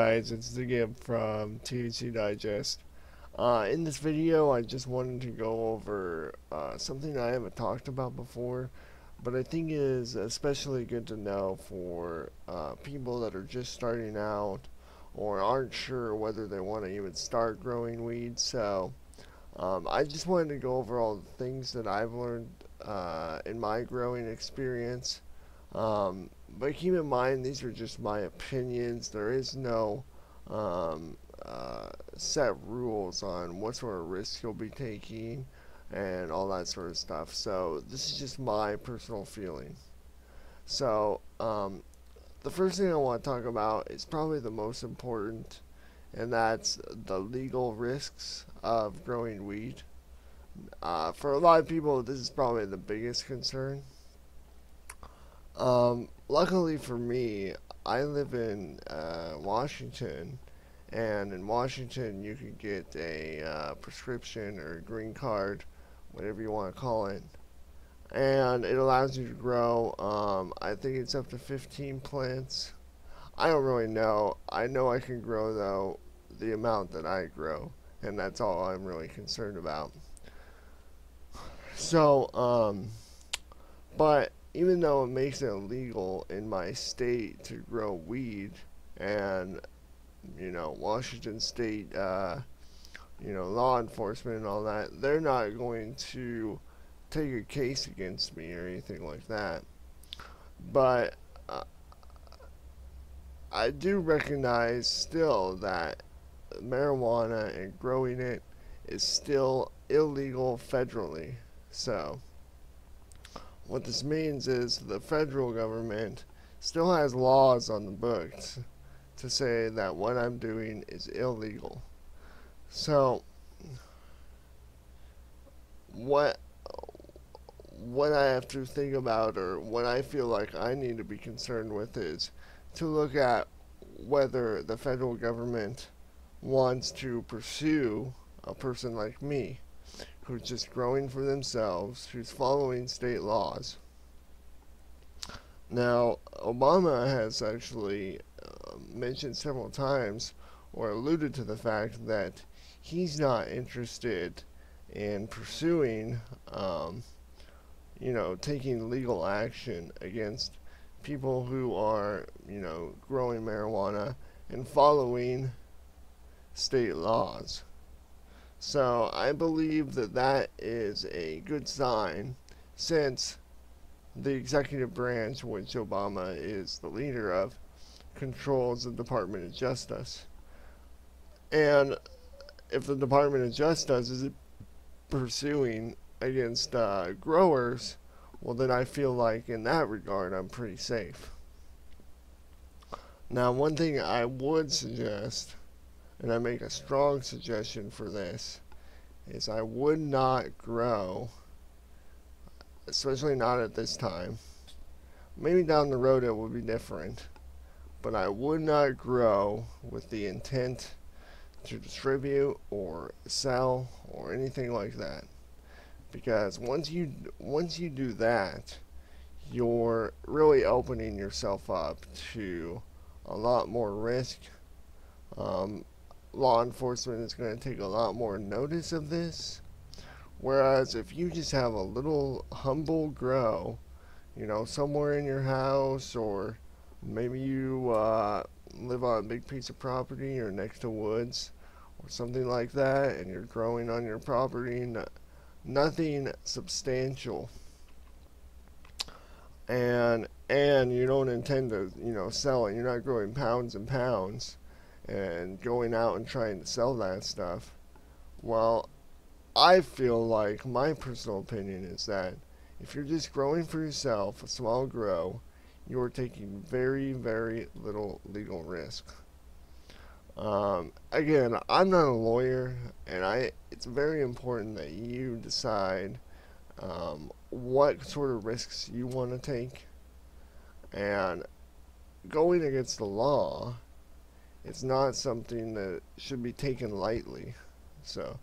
guys, it's the Gib from THC Digest. In this video, I just wanted to go over something I haven't talked about before, but I think is especially good to know for people that are just starting out or aren't sure whether they want to even start growing weed. So, I just wanted to go over all the things that I've learned in my growing experience. But keep in mind, these are just my opinions. There is no set rules on what sort of risks you'll be taking and all that sort of stuff. So this is just my personal feeling. So the first thing I want to talk about is probably the most important, and that's the legal risks of growing weed. For a lot of people, this is probably the biggest concern. Luckily for me, I live in Washington, and in Washington you can get a prescription or a green card, whatever you want to call it, and it allows you to grow, I think it's up to 15 plants. I don't really know. I know I can grow, though, the amount that I grow, and that's all I'm really concerned about. So, but even though it makes it illegal in my state to grow weed, and Washington State, law enforcement and all that, they're not going to take a case against me or anything like that. But I do recognize still that marijuana and growing it is still illegal federally. So what this means is the federal government still has laws on the books to say that what I'm doing is illegal. So what I have to think about, or what I feel like I need to be concerned with, is to look at whether the federal government wants to pursue a person like me, who's just growing for themselves, who's following state laws. Now, Obama has actually mentioned several times, or alluded to the fact that he's not interested in pursuing, taking legal action against people who are, growing marijuana and following state laws. So I believe that that is a good sign, since the executive branch, which Obama is the leader of, controls the Department of Justice. And if the Department of Justice is pursuing against growers, well, then I feel like in that regard I'm pretty safe. Now, one thing I would suggest, and I make a strong suggestion for this, is I would not grow, especially not at this time. Maybe down the road it would be different, but I would not grow with the intent to distribute or sell or anything like that. Because once you do that, you're really opening yourself up to a lot more risk. Law enforcement is going to take a lot more notice of this. Whereas if you just have a little humble grow, somewhere in your house, or maybe you live on a big piece of property or next to woods or something like that, and you're growing on your property, nothing substantial, and you don't intend to sell it. You're not growing pounds and pounds and going out and trying to sell that stuff. Well, I feel like, my personal opinion is that if you're just growing for yourself, a small grow, you're taking very, very little legal risk. Again, I'm not a lawyer, and it's very important that you decide what sort of risks you want to take. And going against the law, it's not something that should be taken lightly. So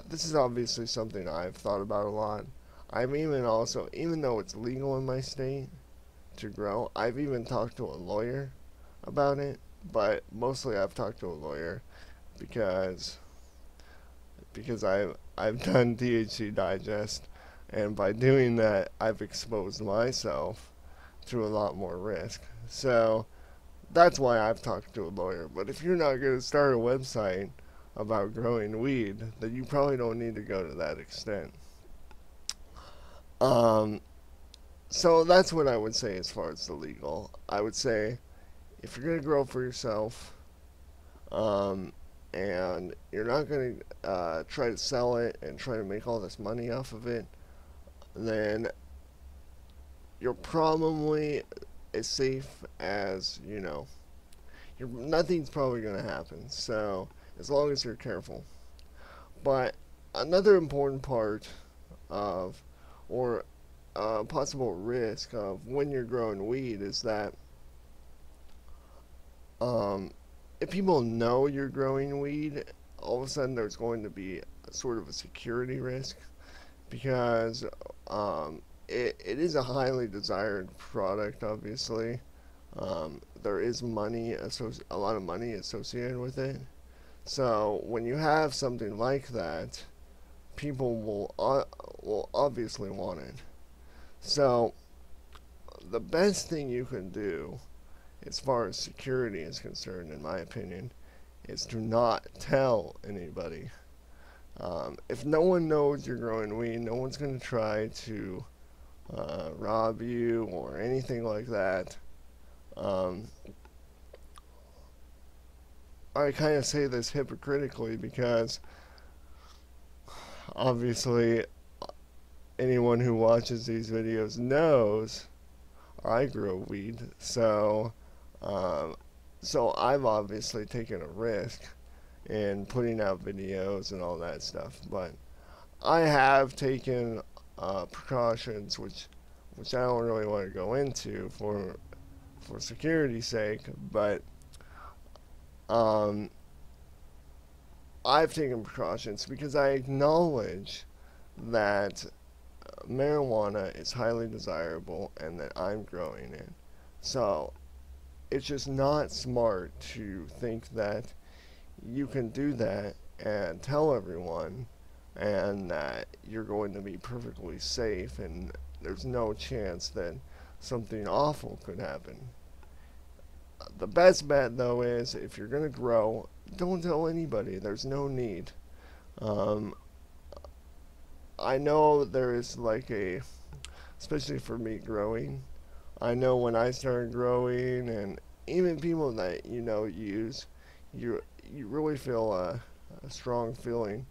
this is obviously something I've thought about a lot. I've even also, even though it's legal in my state to grow, I've even talked to a lawyer about it but mostly I've talked to a lawyer because I've done THC Digest, and by doing that, I've exposed myself to a lot more risk. So that's why I've talked to a lawyer. But if you're not going to start a website about growing weed, then you probably don't need to go to that extent. Um, so that's what I would say as far as the legal. I would say if you're going to grow for yourself, um, and you're not going to try to sell it and try to make all this money off of it, then you're probably as safe as, nothing's probably going to happen. So, as long as you're careful. But another important part of, or possible risk of when you're growing weed is that um, if people know you're growing weed, all of a sudden there's going to be sort of a security risk because it is a highly desired product, obviously. There is a lot of money associated with it. So when you have something like that, people will obviously want it. So the best thing you can do, as far as security is concerned, in my opinion, is to not tell anybody. If no one knows you're growing weed, no one's going to try to rob you or anything like that. Um, I kind of say this hypocritically because obviously anyone who watches these videos knows I grow weed, um, so I've obviously taken a risk in putting out videos and all that stuff. But I have taken precautions, which I don't really want to go into for security's sake. But um, I've taken precautions because I acknowledge that marijuana is highly desirable and that I'm growing it. So it's just not smart to think that you can do that and tell everyone and that you're going to be perfectly safe and there's no chance that something awful could happen. The best bet, though, is if you're going to grow, don't tell anybody. There's no need. Um, I know there is especially for me growing, I know when I started growing and even people that use, you really feel a strong feeling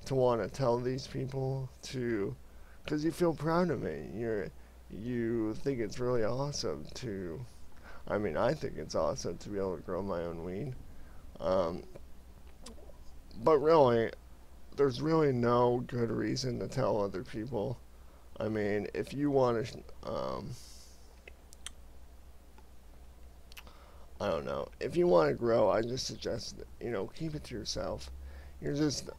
to want to tell these people because you feel proud of it. You think it's really awesome I think it's awesome to be able to grow my own weed. Um, but really, there's really no good reason to tell other people. If you want to, I don't know, if you want to grow, I just suggest, keep it to yourself. You're just,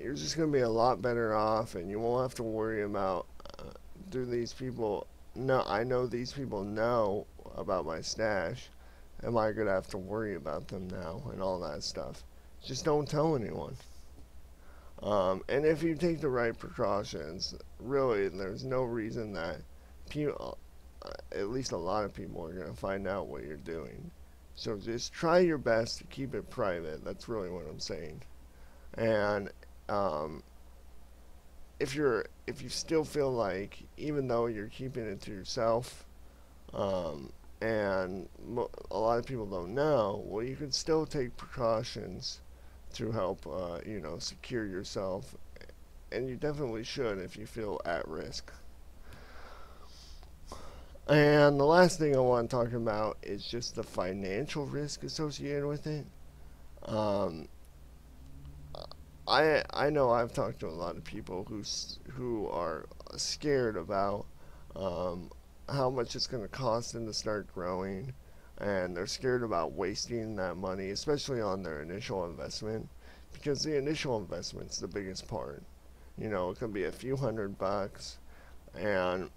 you're just going to be a lot better off, and you won't have to worry about, do these people, no, I know these people know about my stash. Am I going to have to worry about them now and all that stuff? Just don't tell anyone. And if you take the right precautions, really, there's no reason that people, at least a lot of people, are going to find out what you're doing. So just try your best to keep it private. That's really what I'm saying. And if you still feel like, even though you're keeping it to yourself, and a lot of people don't know, well, you can still take precautions to help, secure yourself, and you definitely should if you feel at risk. And the last thing I want to talk about is just the financial risk associated with it. Um, I know I've talked to a lot of people who are scared about how much it's going to cost them to start growing, and they're scared about wasting that money, especially on their initial investment, because the initial investment's the biggest part. It can be a few $100, and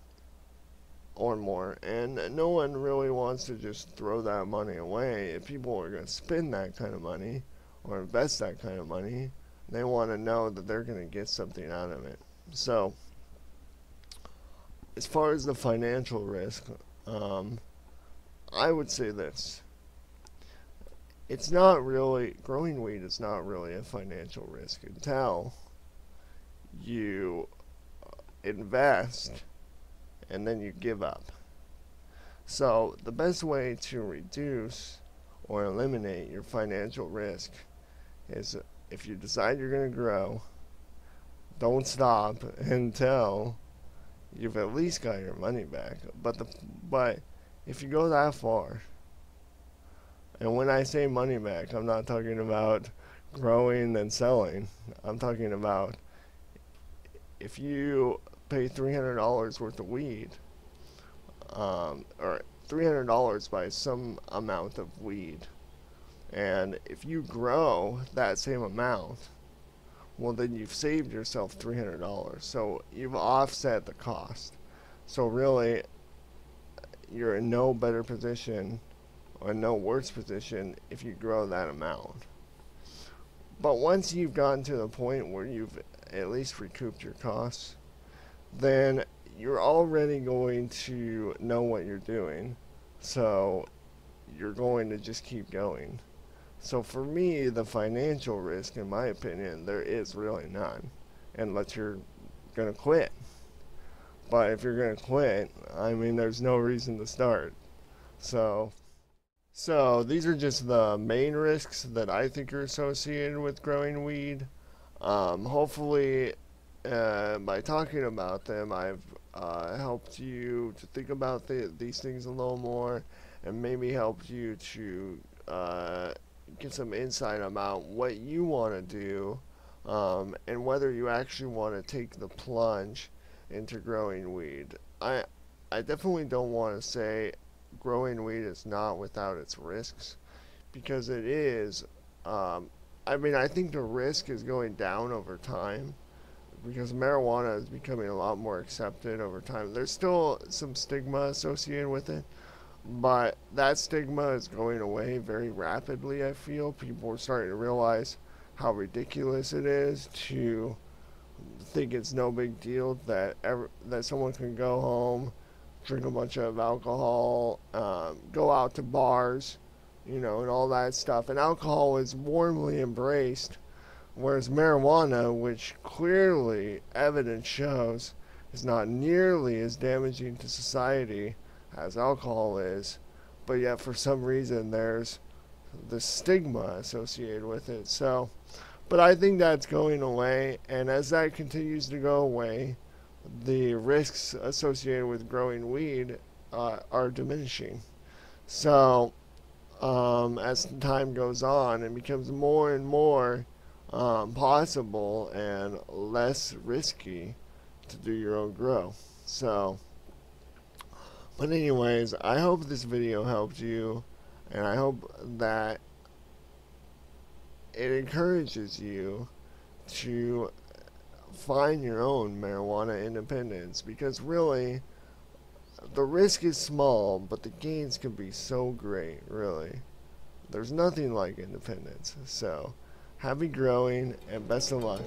or more, and no one really wants to just throw that money away. If people are going to spend that kind of money or invest that kind of money, they want to know that they're going to get something out of it. So, as far as the financial risk, I would say this. It's not really, growing weed is not really a financial risk until you invest and then you give up. So the best way to reduce or eliminate your financial risk is, if you decide you're going to grow, don't stop until you've at least got your money back. But if you go that far, and when I say money back, I'm not talking about growing and selling. I'm talking about if you pay $300 worth of weed, or $300 by some amount of weed, and if you grow that same amount, well, then you've saved yourself $300. So you've offset the cost. So really, you're in no better position or no worse position if you grow that amount. But once you've gotten to the point where you've at least recouped your costs, then you're already going to know what you're doing. So you're going to just keep going. So for me, the financial risk, in my opinion, there is really none, unless you're going to quit. But if you're going to quit, I mean, there's no reason to start. So these are just the main risks that I think are associated with growing weed. Hopefully, by talking about them, I've helped you to think about these things a little more, and maybe helped you to get some insight about what you want to do, and whether you actually want to take the plunge into growing weed. I definitely don't want to say growing weed is not without its risks, because it is. I mean, I think the risk is going down over time, because marijuana is becoming a lot more accepted over time. There's still some stigma associated with it, but that stigma is going away very rapidly, I feel. People are starting to realize how ridiculous it is to think it's no big deal that someone can go home, drink a bunch of alcohol, go out to bars, and all that stuff. And alcohol is warmly embraced, whereas marijuana, which clearly evidence shows is not nearly as damaging to society as alcohol is, but yet for some reason there's the stigma associated with it. So, but I think that's going away, and as that continues to go away, the risks associated with growing weed are diminishing. So, as time goes on, it becomes more and more possible and less risky to do your own grow. So, but anyways, I hope this video helped you, and I hope that it encourages you to find your own marijuana independence, because really the risk is small, but the gains can be so great. Really, there's nothing like independence. So happy growing and best of luck.